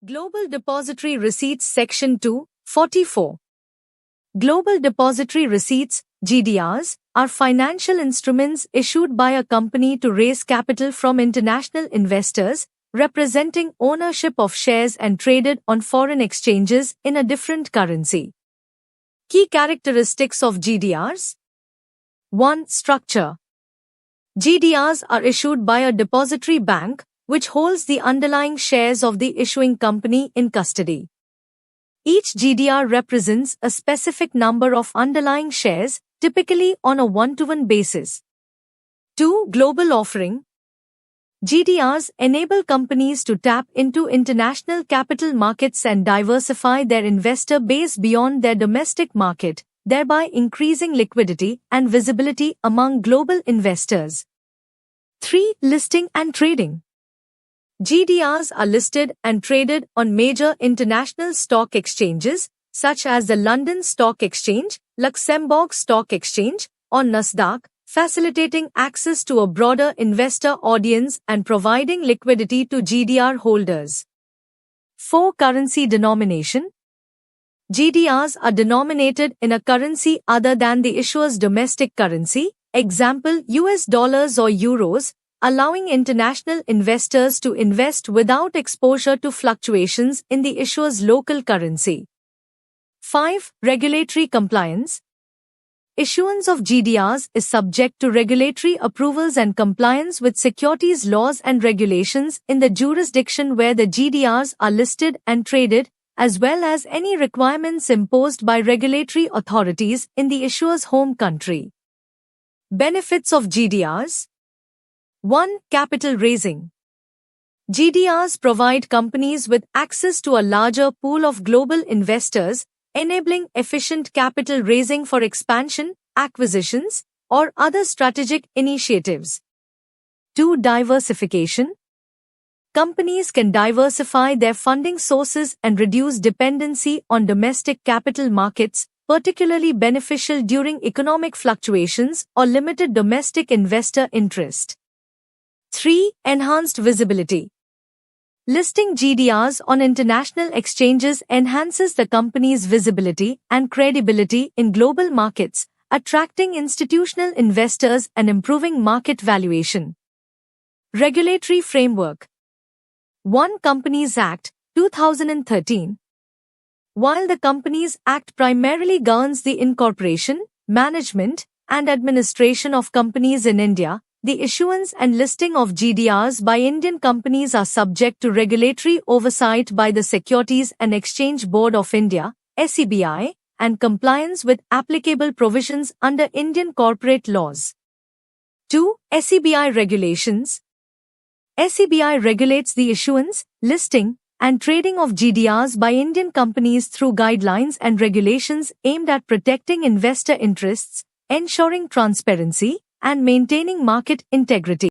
Global Depository Receipts Section 244. Global Depository Receipts, GDRs, are financial instruments issued by a company to raise capital from international investors, representing ownership of shares and traded on foreign exchanges in a different currency. Key characteristics of GDRs. 1. Structure. GDRs are issued by a depository bank, which holds the underlying shares of the issuing company in custody. Each GDR represents a specific number of underlying shares, typically on a one-to-one basis. 2. Global offering. GDRs enable companies to tap into international capital markets and diversify their investor base beyond their domestic market, thereby increasing liquidity and visibility among global investors. 3. Listing and trading. GDRs are listed and traded on major international stock exchanges, such as the London Stock Exchange, Luxembourg Stock Exchange, or Nasdaq, facilitating access to a broader investor audience and providing liquidity to GDR holders. 4. Currency denomination. GDRs are denominated in a currency other than the issuer's domestic currency, example US dollars or euros, allowing international investors to invest without exposure to fluctuations in the issuer's local currency. 5. Regulatory compliance. Issuance of GDRs is subject to regulatory approvals and compliance with securities laws and regulations in the jurisdiction where the GDRs are listed and traded, as well as any requirements imposed by regulatory authorities in the issuer's home country. Benefits of GDRs. 1. Capital raising. GDRs provide companies with access to a larger pool of global investors, enabling efficient capital raising for expansion, acquisitions, or other strategic initiatives. 2. Diversification. Companies can diversify their funding sources and reduce dependency on domestic capital markets, particularly beneficial during economic fluctuations or limited domestic investor interest. 3. Enhanced visibility. Listing GDRs on international exchanges enhances the company's visibility and credibility in global markets, attracting institutional investors and improving market valuation. Regulatory framework. 1. Companies Act, 2013. While the Companies Act primarily governs the incorporation, management, and administration of companies in India, the issuance and listing of GDRs by Indian companies are subject to regulatory oversight by the Securities and Exchange Board of India, SEBI, and compliance with applicable provisions under Indian corporate laws. 2. SEBI regulations. SEBI regulates the issuance, listing, and trading of GDRs by Indian companies through guidelines and regulations aimed at protecting investor interests, ensuring transparency, and maintaining market integrity.